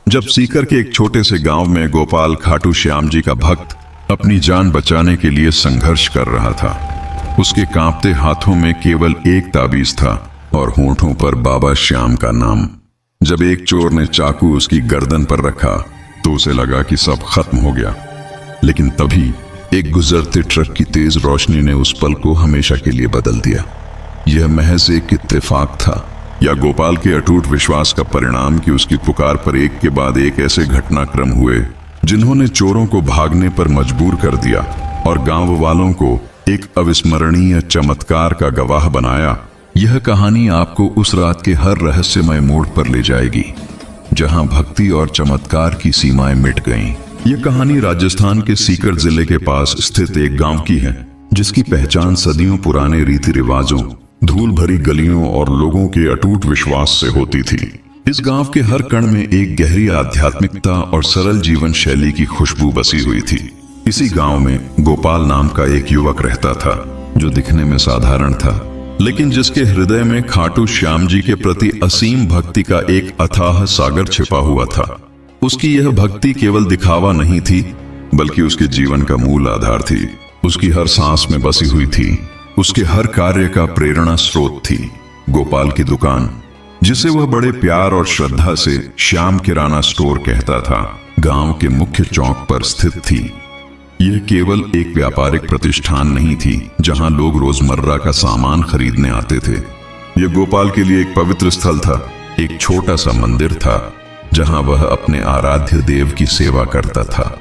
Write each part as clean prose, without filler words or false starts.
जब सीकर के एक छोटे से गांव में गोपाल खाटू श्याम जी का भक्त अपनी जान बचाने के लिए संघर्ष कर रहा था। उसके कांपते हाथों में केवल एक ताबीज था और होंठों पर बाबा श्याम का नाम। जब एक चोर ने चाकू उसकी गर्दन पर रखा तो उसे लगा कि सब खत्म हो गया, लेकिन तभी एक गुजरते ट्रक की तेज रोशनी ने उस पल को हमेशा के लिए बदल दिया। यह महज एक इत्तेफाक था या गोपाल के अटूट विश्वास का परिणाम कि उसकी पुकार पर एक के बाद एक ऐसे घटनाक्रम हुए जिन्होंने चोरों को भागने पर मजबूर कर दिया और गांव वालों को एक अविस्मरणीय चमत्कार का गवाह बनाया। यह कहानी आपको उस रात के हर रहस्यमय मोड़ पर ले जाएगी जहां भक्ति और चमत्कार की सीमाएं मिट गईं। यह कहानी राजस्थान के सीकर जिले के पास स्थित एक गांव की है, जिसकी पहचान सदियों पुराने रीति रिवाजों, धूल भरी गलियों और लोगों के अटूट विश्वास से होती थी। इस गांव के हर कण में एक गहरी आध्यात्मिकता और सरल जीवन शैली की खुशबू बसी हुई थी। इसी गांव में गोपाल नाम का एक युवक रहता था जो दिखने में साधारण था, लेकिन जिसके हृदय में खाटू श्याम जी के प्रति असीम भक्ति का एक अथाह सागर छिपा हुआ था। उसकी यह भक्ति केवल दिखावा नहीं थी, बल्कि उसके जीवन का मूल आधार थी। उसकी हर सांस में बसी हुई थी, उसके हर कार्य का प्रेरणा स्रोत थी गोपाल की दुकान, जिसे वह बड़े प्यार और श्रद्धा से श्याम किराना स्टोर कहता था। गांव के मुख्य चौक पर स्थित थी। यह केवल एक व्यापारिक प्रतिष्ठान नहीं थी जहां लोग रोजमर्रा का सामान खरीदने आते थे। यह गोपाल के लिए एक पवित्र स्थल था, एक छोटा सा मंदिर था जहां वह अपने आराध्य देव की सेवा करता था।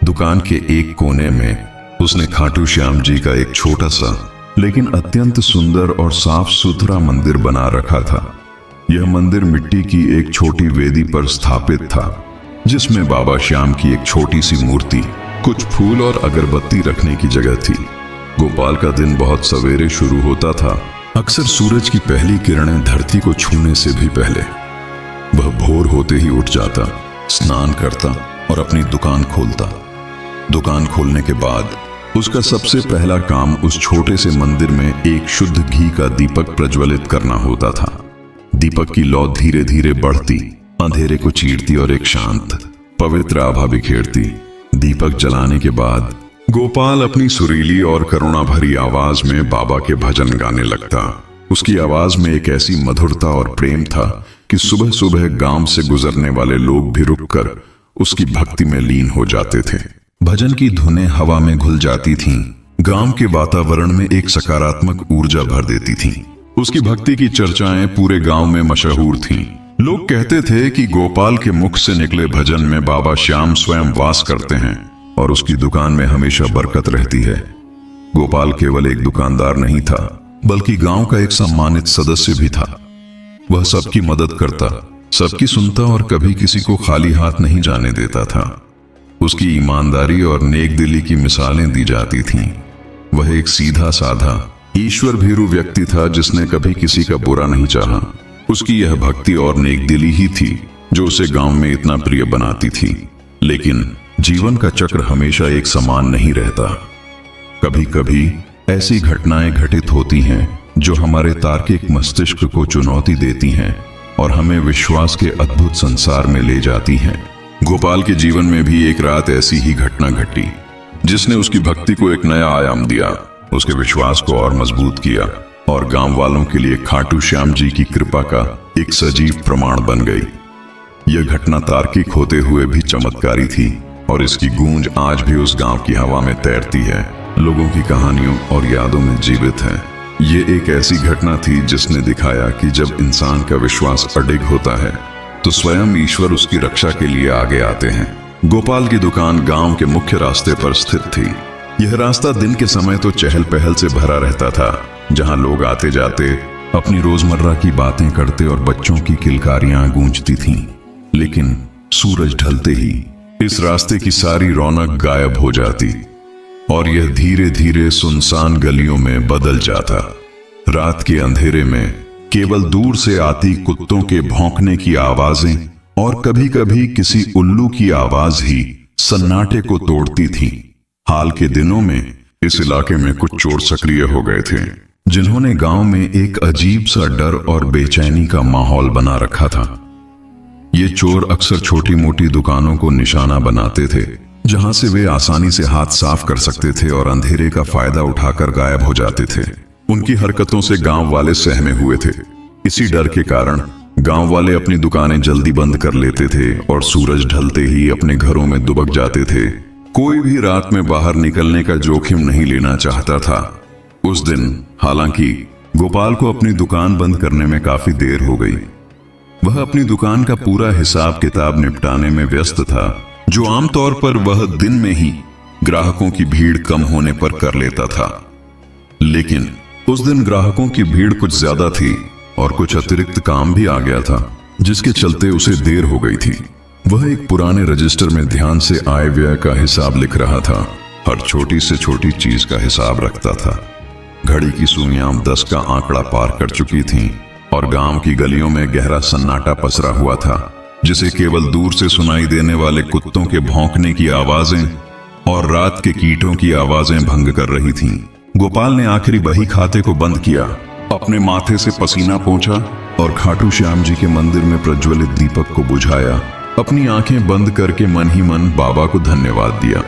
दुकान के एक कोने में उसने खाटू श्याम जी का एक छोटा सा लेकिन अत्यंत सुंदर और साफ सुथरा मंदिर बना रखा था। यह मंदिर मिट्टी की एक छोटी वेदी पर स्थापित था, जिसमें बाबा श्याम की एक छोटी सी मूर्ति, कुछ फूल और अगरबत्ती रखने की जगह थी। गोपाल का दिन बहुत सवेरे शुरू होता था। अक्सर सूरज की पहली किरणें धरती को छूने से भी पहले वह भोर होते ही उठ जाता, स्नान करता और अपनी दुकान खोलता। दुकान खोलने के बाद उसका सबसे पहला काम उस छोटे से मंदिर में एक शुद्ध घी का दीपक प्रज्वलित करना होता था। दीपक की लौ धीरे धीरे बढ़ती, अंधेरे को चीरती और एक शांत पवित्र आभा बिखेरती। दीपक जलाने के बाद गोपाल अपनी सुरीली और करुणा भरी आवाज में बाबा के भजन गाने लगता। उसकी आवाज में एक ऐसी मधुरता और प्रेम था कि सुबह सुबह गांव से गुजरने वाले लोग भी रुककर उसकी भक्ति में लीन हो जाते थे। भजन की धुनें हवा में घुल जाती थीं, गांव के वातावरण में एक सकारात्मक ऊर्जा भर देती थीं। उसकी भक्ति की चर्चाएं पूरे गांव में मशहूर थीं। लोग कहते थे कि गोपाल के मुख से निकले भजन में बाबा श्याम स्वयं वास करते हैं और उसकी दुकान में हमेशा बरकत रहती है। गोपाल केवल एक दुकानदार नहीं था, बल्कि गांव का एक सम्मानित सदस्य भी था। वह सबकी मदद करता, सबकी सुनता और कभी किसी को खाली हाथ नहीं जाने देता था। उसकी ईमानदारी और नेक दिली की मिसालें दी जाती थीं। वह एक सीधा साधा, ईश्वर भीरू व्यक्ति था जिसने कभी किसी का बुरा नहीं चाहा। उसकी यह भक्ति और नेक दिली ही थी जो उसे गांव में इतना प्रिय बनाती थी। लेकिन जीवन का चक्र हमेशा एक समान नहीं रहता। कभी कभी ऐसी घटनाएं घटित होती हैं जो हमारे तार्किक मस्तिष्क को चुनौती देती हैं और हमें विश्वास के अद्भुत संसार में ले जाती हैं। गोपाल के जीवन में भी एक रात ऐसी ही घटना घटी जिसने उसकी भक्ति को एक नया आयाम दिया, उसके विश्वास को और मजबूत किया और गांव वालों के लिए खाटू श्याम जी की कृपा का एक सजीव प्रमाण बन गई। यह घटना तार्किक होते हुए भी चमत्कारी थी और इसकी गूंज आज भी उस गांव की हवा में तैरती है, लोगों की कहानियों और यादों में जीवित है। ये एक ऐसी घटना थी जिसने दिखाया कि जब इंसान का विश्वास अडिग होता है तो स्वयं ईश्वर उसकी रक्षा के लिए आगे आते हैं। गोपाल की दुकान गांव के मुख्य रास्ते पर स्थित थी। यह रास्ता दिन के समय तो चहल पहल से भरा रहता था, जहां लोग आते जाते अपनी रोजमर्रा की बातें करते और बच्चों की किलकारियां गूंजती थीं। लेकिन सूरज ढलते ही इस रास्ते की सारी रौनक गायब हो जाती और यह धीरे धीरे सुनसान गलियों में बदल जाता। रात के अंधेरे में केवल दूर से आती कुत्तों के भौंकने की आवाजें और कभी कभी किसी उल्लू की आवाज ही सन्नाटे को तोड़ती थी। हाल के दिनों में इस इलाके में कुछ चोर सक्रिय हो गए थे, जिन्होंने गांव में एक अजीब सा डर और बेचैनी का माहौल बना रखा था। ये चोर अक्सर छोटी मोटी दुकानों को निशाना बनाते थे, जहां से वे आसानी से हाथ साफ कर सकते थे और अंधेरे का फायदा उठाकर गायब हो जाते थे। उनकी हरकतों से गांव वाले सहमे हुए थे। इसी डर के कारण गांव वाले अपनी दुकानें जल्दी बंद कर लेते थे और सूरज ढलते ही अपने घरों में दुबक जाते थे। कोई भी रात में बाहर निकलने का जोखिम नहीं लेना चाहता था। उस दिन हालांकि गोपाल को अपनी दुकान बंद करने में काफी देर हो गई। वह अपनी दुकान का पूरा हिसाब किताब निपटाने में व्यस्त था, जो आमतौर पर वह दिन में ही ग्राहकों की भीड़ कम होने पर कर लेता था। लेकिन उस दिन ग्राहकों की भीड़ कुछ ज्यादा थी और कुछ अतिरिक्त काम भी आ गया था, जिसके चलते उसे देर हो गई थी। वह एक पुराने रजिस्टर में ध्यान से आय व्यय का हिसाब लिख रहा था। हर छोटी से छोटी चीज का हिसाब रखता था। घड़ी की सुइयां 10 का आंकड़ा पार कर चुकी थीं और गांव की गलियों में गहरा सन्नाटा पसरा हुआ था, जिसे केवल दूर से सुनाई देने वाले कुत्तों के भौंकने की आवाजें और रात के कीटों की आवाजें भंग कर रही थीं। गोपाल ने आखिरी बही खाते को बंद किया, अपने माथे से पसीना पोंछा और खाटू श्याम जी के मंदिर में प्रज्वलित दीपक को बुझाया। अपनी आंखें बंद करके मन ही मन बाबा को धन्यवाद दिया।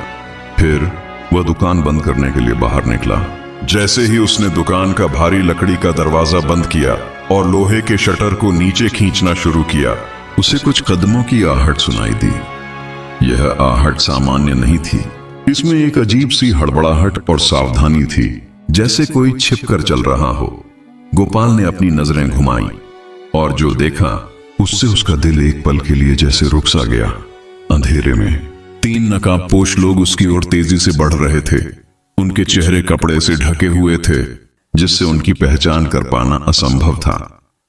फिर वह दुकान बंद करने के लिए बाहर निकला। जैसे ही उसने दुकान का भारी लकड़ी का दरवाजा बंद किया और लोहे के शटर को नीचे खींचना शुरू किया, उसे कुछ कदमों की आहट सुनाई दी। यह आहट सामान्य नहीं थी। इसमें एक अजीब सी हड़बड़ाहट और सावधानी थी, जैसे कोई छिपकर चल रहा हो। गोपाल ने अपनी नजरें घुमाई और जो देखा उससे उसका दिल एक पल के लिए जैसे रुक सा गया। अंधेरे में 3 नकाबपोश लोग उसकी ओर तेजी से बढ़ रहे थे। उनके चेहरे कपड़े से ढके हुए थे, जिससे उनकी पहचान कर पाना असंभव था।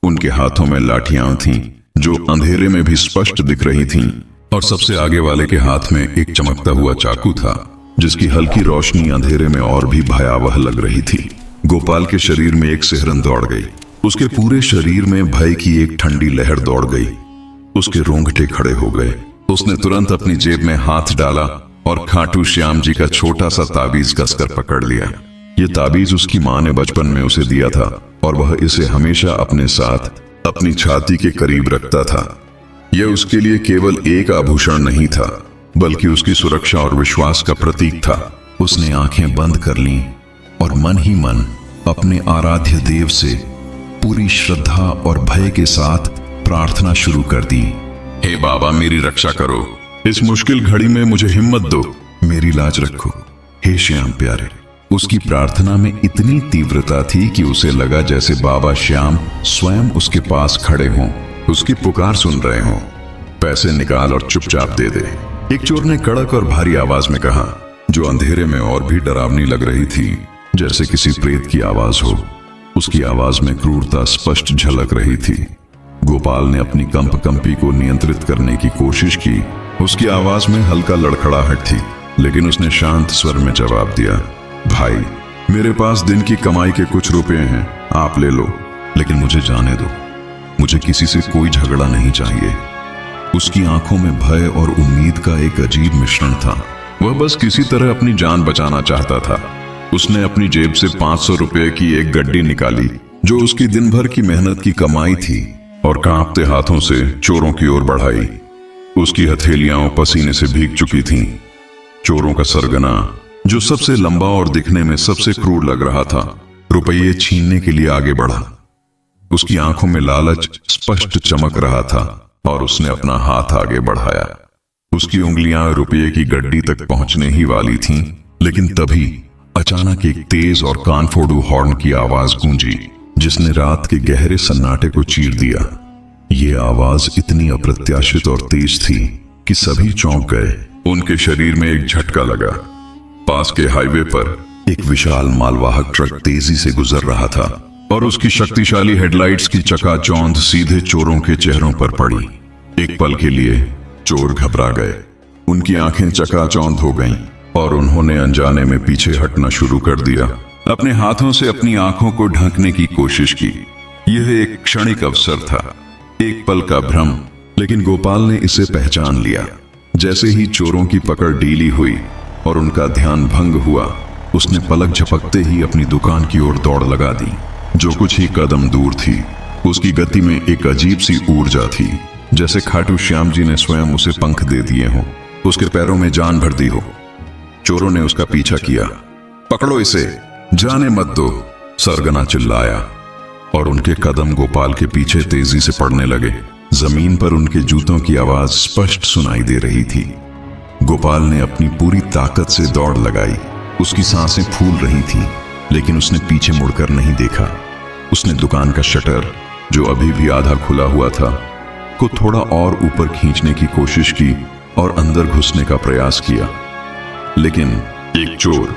उनके हाथों में लाठियां थीं, जो अंधेरे में भी स्पष्ट दिख रही थीं, और सबसे आगे वाले के हाथ में एक चमकता हुआ चाकू था, जिसकी हल्की रोशनी अंधेरे में और भी भयावह लग रही थी। गोपाल के शरीर में एक सिहरन दौड़ गई। उसके पूरे शरीर में भय की एक ठंडी लहर दौड़ गई। उसके रोंगटे खड़े हो गए। उसने तुरंत अपनी जेब में हाथ डाला और खाटू श्याम जी का छोटा सा ताबीज कसकर पकड़ लिया। ये ताबीज उसकी माँ ने बचपन में उसे दिया था और वह इसे हमेशा अपने साथ अपनी छाती के करीब रखता था। यह उसके लिए केवल एक आभूषण नहीं था, बल्कि उसकी सुरक्षा और विश्वास का प्रतीक था। उसने आंखें बंद कर लीं और मन ही मन अपने आराध्य देव से पूरी श्रद्धा और भय के साथ प्रार्थना शुरू कर दी। हे बाबा, मेरी रक्षा करो। इस मुश्किल घड़ी में मुझे हिम्मत दो। मेरी लाज रखो। हे श्याम प्यारे। उसकी प्रार्थना में इतनी तीव्रता थी कि उसे लगा जैसे बाबा श्याम स्वयं उसके पास खड़े हों, उसकी पुकार सुन रहे हों। पैसे निकाल और चुपचाप दे दे, एक चोर ने कड़क और भारी आवाज में कहा, जो अंधेरे में और भी डरावनी लग रही थी, जैसे किसी प्रेत की आवाज हो। उसकी आवाज में क्रूरता स्पष्ट झलक रही थी। गोपाल ने अपनी कंपी को नियंत्रित करने की कोशिश की। उसकी आवाज में हल्का लड़खड़ाहट थी, लेकिन उसने शांत स्वर में जवाब दिया, भाई, मेरे पास दिन की कमाई के कुछ रुपए हैं, आप ले लो, लेकिन मुझे जाने दो। मुझे किसी से कोई झगड़ा नहीं चाहिए। उसकी आंखों में भय और उम्मीद का एक अजीब मिश्रण था। वह बस किसी तरह अपनी जान बचाना चाहता था। उसने अपनी जेब से 500 रुपए की एक गड्डी निकाली, जो उसकी दिन भर की मेहनत की कमाई थी, और कांपते हाथों से चोरों की ओर बढ़ाई। उसकी हथेलियां पसीने से भीग चुकी थीं। चोरों का सरगना, जो सबसे लंबा और दिखने में सबसे क्रूर लग रहा था, रुपये छीनने के लिए आगे बढ़ा। उसकी आंखों में लालच स्पष्ट चमक रहा था और उसने अपना हाथ आगे बढ़ाया। उसकी उंगलियां रुपये की गड्डी तक पहुंचने ही वाली थीं, लेकिन तभी अचानक एक तेज और कानफोड़ू हॉर्न की आवाज गूंजी, जिसने रात के गहरे सन्नाटे को चीर दिया। ये आवाज इतनी अप्रत्याशित और तेज थी कि सभी चौंक गए। उनके शरीर में एक झटका लगा। पास के हाईवे पर एक विशाल मालवाहक ट्रक तेजी से गुजर रहा था और उसकी शक्तिशाली हेडलाइट्स की चकाचौंध सीधे चोरों के चेहरों पर पड़ी। एक पल के लिए चोर घबरा गए। उनकी आंखें चकाचौंध हो गईं और उन्होंने अनजाने में पीछे हटना शुरू कर दिया। अपने हाथों से अपनी आंखों को ढकने की कोशिश की। यह एक क्षणिक अवसर था, एक पल का भ्रम, लेकिन गोपाल ने इसे पहचान लिया। जैसे ही चोरों की पकड़ ढीली हुई और उनका ध्यान भंग हुआ, उसने पलक झपकते ही अपनी दुकान की ओर दौड़ लगा दी। जो कुछ ही कदम दूर थी, उसकी गति में एक अजीब सी ऊर्जा थी। जैसे खाटू श्याम जी ने स्वयं उसे पंख दे दिए हों, उसके पैरों में जान भर दी हो। चोरों ने उसका पीछा किया। पकड़ो इसे, जाने मत दो, सरगना चिल्लाया और उनके कदम गोपाल के पीछे तेजी से पड़ने लगे। जमीन पर उनके जूतों की आवाज स्पष्ट सुनाई दे रही थी। गोपाल ने अपनी पूरी ताकत से दौड़ लगाई। उसकी सांसें फूल रही थीं, लेकिन उसने पीछे मुड़कर नहीं देखा। उसने दुकान का शटर, जो अभी भी आधा खुला हुआ था, को थोड़ा और ऊपर खींचने की कोशिश की और अंदर घुसने का प्रयास किया। लेकिन एक चोर,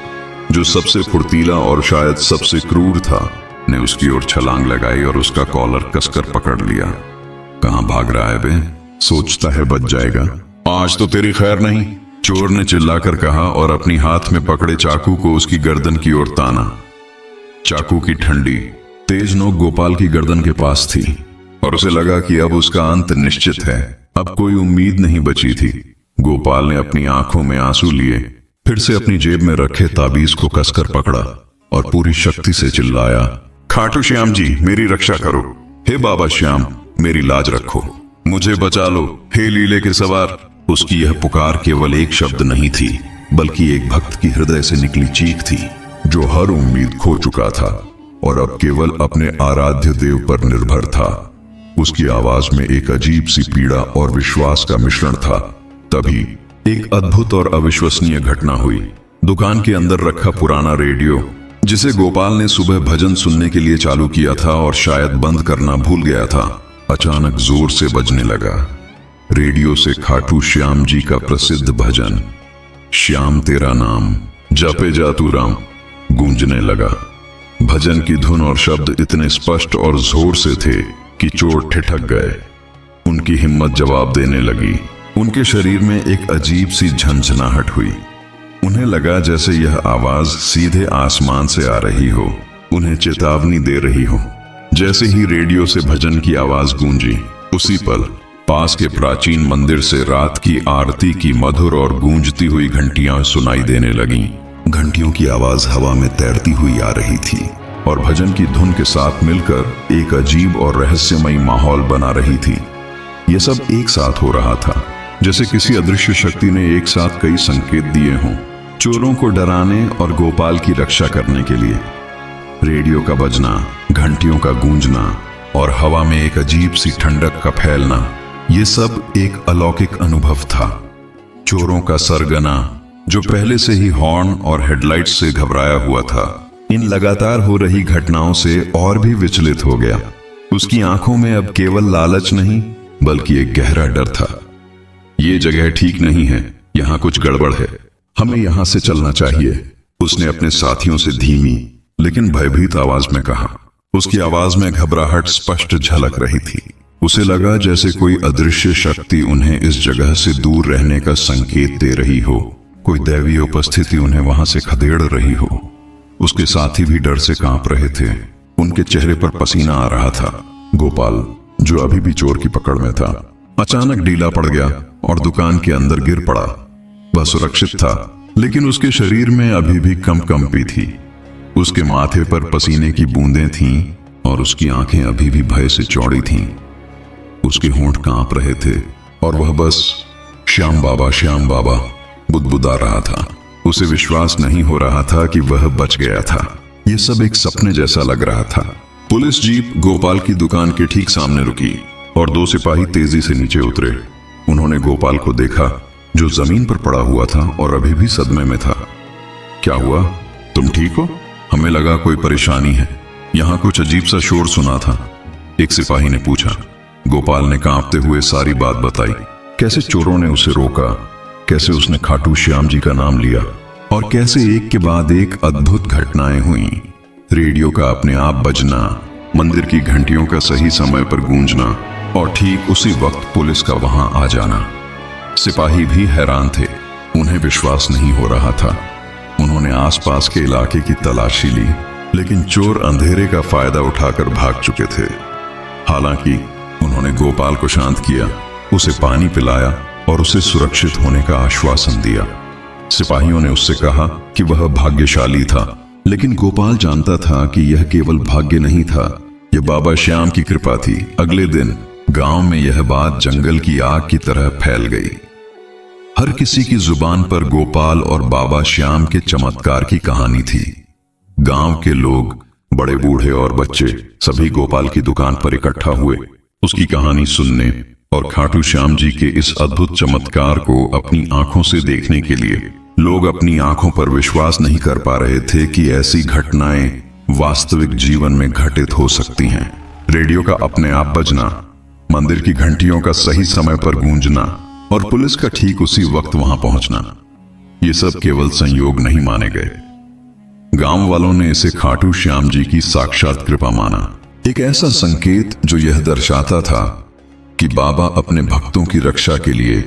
जो सबसे फुर्तीला और शायद सबसे क्रूर था, ने उसकी ओर छलांग लगाई और उसका कॉलर कसकर पकड़ लिया। कहां भाग रहा है बे? सोचता है बच जाएगा? आज तो तेरी खैर नहीं, चोर ने चिल्लाकर कहा और अपनी हाथ में पकड़े चाकू को उसकी गर्दन की ओर ताना। चाकू की ठंडी तेज नोक गोपाल की गर्दन के पास थी और उसे लगा कि अब उसका अंत निश्चित है। अब कोई उम्मीद नहीं बची थी। गोपाल ने अपनी आंखों में आंसू लिए, फिर से अपनी जेब में रखे ताबीज को कसकर पकड़ा और पूरी शक्ति से चिल्लाया, खाटू श्याम जी, मेरी रक्षा करो। हे बाबा श्याम, मेरी लाज रखो, मुझे बचा लो, हे लीले के सवार। उसकी यह पुकार केवल एक शब्द नहीं थी, बल्कि एक भक्त की हृदय से निकली चीख थी, जो हर उम्मीद खो चुका था और अब केवल अपने आराध्य देव पर निर्भर था। उसकी आवाज में एक अजीब सी पीड़ा और विश्वास का मिश्रण था। तभी एक अद्भुत और अविश्वसनीय घटना हुई। दुकान के अंदर रखा पुराना रेडियो, जिसे गोपाल ने सुबह भजन सुनने के लिए चालू किया था और शायद बंद करना भूल गया था, अचानक जोर से बजने लगा। रेडियो से खाटू श्याम जी का प्रसिद्ध भजन, श्याम तेरा नाम जपे जा तू राम, गूंजने लगा। भजन की धुन और शब्द इतने स्पष्ट और जोर से थे कि चोर ठिठक गए। उनकी हिम्मत जवाब देने लगी। उनके शरीर में एक अजीब सी झंझनाहट हुई। उन्हें लगा जैसे यह आवाज सीधे आसमान से आ रही हो, उन्हें चेतावनी दे रही हो। जैसे ही रेडियो से भजन की आवाज गूंजी, उसी पल पास के प्राचीन मंदिर से रात की आरती की मधुर और गूंजती हुई घंटियां सुनाई देने लगीं। घंटियों की आवाज हवा में तैरती हुई आ रही थी और भजन की धुन के साथ मिलकर एक अजीब और रहस्यमयी माहौल बना रही थी। यह सब एक साथ हो रहा था, जैसे किसी अदृश्य शक्ति ने एक साथ कई संकेत दिए हों, चोरों को डराने और गोपाल की रक्षा करने के लिए। रेडियो का बजना, घंटियों का गूंजना और हवा में एक अजीब सी ठंडक का फैलना, ये सब एक अलौकिक अनुभव था। चोरों का सरगना, जो पहले से ही हॉर्न और हेडलाइट से घबराया हुआ था, इन लगातार हो रही घटनाओं से और भी विचलित हो गया। उसकी आंखों में अब केवल लालच नहीं, बल्कि एक गहरा डर था। ये जगह ठीक नहीं है, यहाँ कुछ गड़बड़ है, हमें यहाँ से चलना चाहिए, उसने अपने साथियों से धीमी लेकिन भयभीत आवाज में कहा। उसकी आवाज में घबराहट स्पष्ट झलक रही थी। उसे लगा जैसे कोई अदृश्य शक्ति उन्हें इस जगह से दूर रहने का संकेत दे रही हो, कोई दैवीय उपस्थिति उन्हें वहां से खदेड़ रही हो। उसके साथी भी डर से कांप रहे थे, उनके चेहरे पर पसीना आ रहा था। गोपाल, जो अभी भी चोर की पकड़ में था, अचानक ढीला पड़ गया और दुकान के अंदर गिर पड़ा। वह सुरक्षित था, लेकिन उसके शरीर में अभी भी कंपी थी। उसके माथे पर पसीने की बूंदें थीं और उसकी आंखें अभी भी भय से चौड़ी थीं। उसके होंठ कांप रहे थे और वह बस श्याम बाबा बुदबुदा रहा था। उसे विश्वास नहीं हो रहा था कि वह बच गया था। यह सब एक सपने जैसा लग रहा था। पुलिस जीप गोपाल की दुकान के ठीक सामने रुकी और 2 सिपाही तेजी से नीचे उतरे। उन्होंने गोपाल को देखा, जो जमीन पर पड़ा हुआ था और अभी भी सदमे में था। क्या हुआ, तुम ठीक हो? हमें लगा कोई परेशानी है, यहाँ कुछ अजीब सा शोर सुना था, एक सिपाही ने पूछा। गोपाल ने कांपते हुए सारी बात बताई, कैसे चोरों ने उसे रोका, कैसे उसने खाटू श्याम जी का नाम लिया और कैसे एक के बाद एक अद्भुत घटनाएं हुई। रेडियो का अपने आप बजना, मंदिर की घंटियों का सही समय पर गूंजना और ठीक उसी वक्त पुलिस का वहां आ जाना। सिपाही भी हैरान थे, उन्हें विश्वास नहीं हो रहा था। उन्होंने आसपास के इलाके की तलाशी ली, लेकिन चोर अंधेरे का फायदा उठाकर भाग चुके थे। हालांकि उन्होंने गोपाल को शांत किया, उसे पानी पिलाया और उसे सुरक्षित होने का आश्वासन दिया। सिपाहियों ने उससे कहा कि वह भाग्यशाली था, लेकिन गोपाल जानता था कि यह केवल भाग्य नहीं था, यह बाबा श्याम की कृपा थी। अगले दिन गांव में यह बात जंगल की आग की तरह फैल गई। हर किसी की जुबान पर गोपाल और बाबा श्याम के चमत्कार की कहानी थी। गांव के लोग, बड़े बूढ़े और बच्चे, सभी गोपाल की दुकान पर इकट्ठा हुए उसकी कहानी सुनने और खाटू श्याम जी के इस अद्भुत चमत्कार को अपनी आंखों से देखने के लिए। लोग अपनी आंखों पर विश्वास नहीं कर पा रहे थे कि ऐसी घटनाएं वास्तविक जीवन में घटित हो सकती हैं। रेडियो का अपने आप बजना, मंदिर की घंटियों का सही समय पर गूंजना और पुलिस का ठीक उसी वक्त वहां पहुंचना, ये सब केवल संयोग नहीं माने गए। गांव वालों ने इसे खाटू श्याम जी की साक्षात कृपा माना, एक ऐसा संकेत जो यह दर्शाता था कि बाबा अपने भक्तों की रक्षा के लिए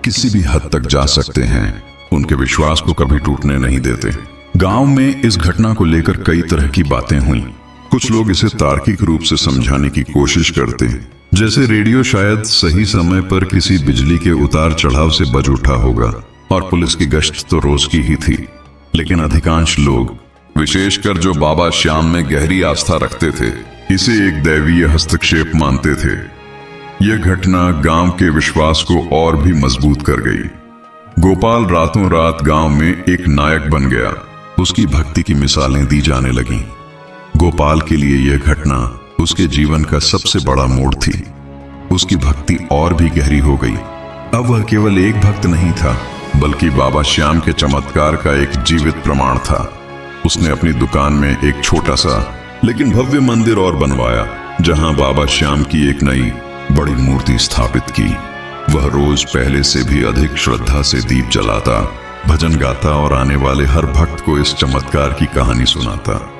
किसी भी हद तक जा सकते हैं, उनके विश्वास को कभी टूटने नहीं देते। गांव में इस घटना को लेकर कई तरह की बातें हुई। कुछ लोग इसे तार्किक रूप से समझाने की कोशिश करते हैं, जैसे रेडियो शायद सही समय पर किसी बिजली के उतार चढ़ाव से बज उठा होगा और पुलिस की गश्त तो रोज की ही थी। लेकिन अधिकांश लोग, विशेषकर जो बाबा श्याम में गहरी आस्था रखते थे, इसे एक दैवीय हस्तक्षेप मानते थे। यह घटना गांव के विश्वास को और भी मजबूत कर गई। गोपाल रातों रात गांव में एक नायक बन गया। उसकी भक्ति की मिसालें दी जाने लगीं। गोपाल के लिए यह घटना उसके जीवन का सबसे बड़ा मोड़ थी। उसकी भक्ति और भी गहरी हो गई। अब वह केवल एक भक्त नहीं था, बल्कि बाबा श्याम के चमत्कार का एक जीवित प्रमाण था। उसने अपनी दुकान में एक छोटा सा लेकिन भव्य मंदिर और बनवाया, जहां बाबा श्याम की एक नई बड़ी मूर्ति स्थापित की। वह रोज पहले से भी अधिक श्रद्धा से दीप जलाता, भजन गाता और आने वाले हर भक्त को इस चमत्कार की कहानी सुनाता।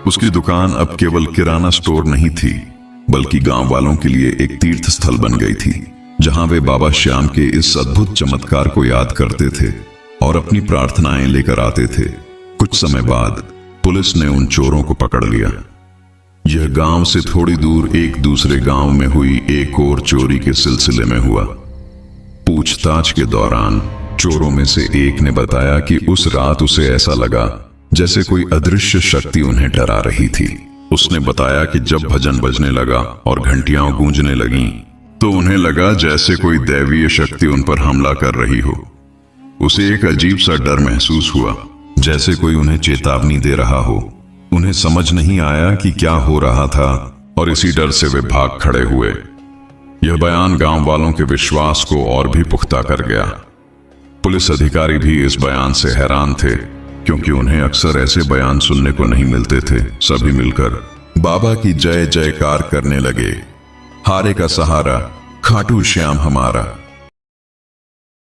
उसकी दुकान अब केवल किराना स्टोर नहीं थी, बल्कि गांव वालों के लिए एक तीर्थ स्थल बन गई थी, जहां वे बाबा श्याम के इस अद्भुत चमत्कार को याद करते थे और अपनी प्रार्थनाएं लेकर आते थे। कुछ समय बाद पुलिस ने उन चोरों को पकड़ लिया। यह गांव से थोड़ी दूर एक दूसरे गांव में हुई एक और चोरी के सिलसिले में हुआ। पूछताछ के दौरान चोरों में से एक ने बताया कि उस रात उसे ऐसा लगा जैसे कोई अदृश्य शक्ति उन्हें डरा रही थी। उसने बताया कि जब भजन बजने लगा और घंटियां गूंजने लगीं, तो उन्हें लगा जैसे कोई दैवीय शक्ति उन पर हमला कर रही हो। उसे एक अजीब सा डर महसूस हुआ, जैसे कोई उन्हें चेतावनी दे रहा हो। उन्हें समझ नहीं आया कि क्या हो रहा था और इसी डर से वे भाग खड़े हुए। यह बयान गांव वालों के विश्वास को और भी पुख्ता कर गया। पुलिस अधिकारी भी इस बयान से हैरान थे, क्योंकि उन्हें अक्सर ऐसे बयान सुनने को नहीं मिलते थे। सभी मिलकर बाबा की जय जयकार करने लगे। हारे का सहारा, खाटू श्याम हमारा।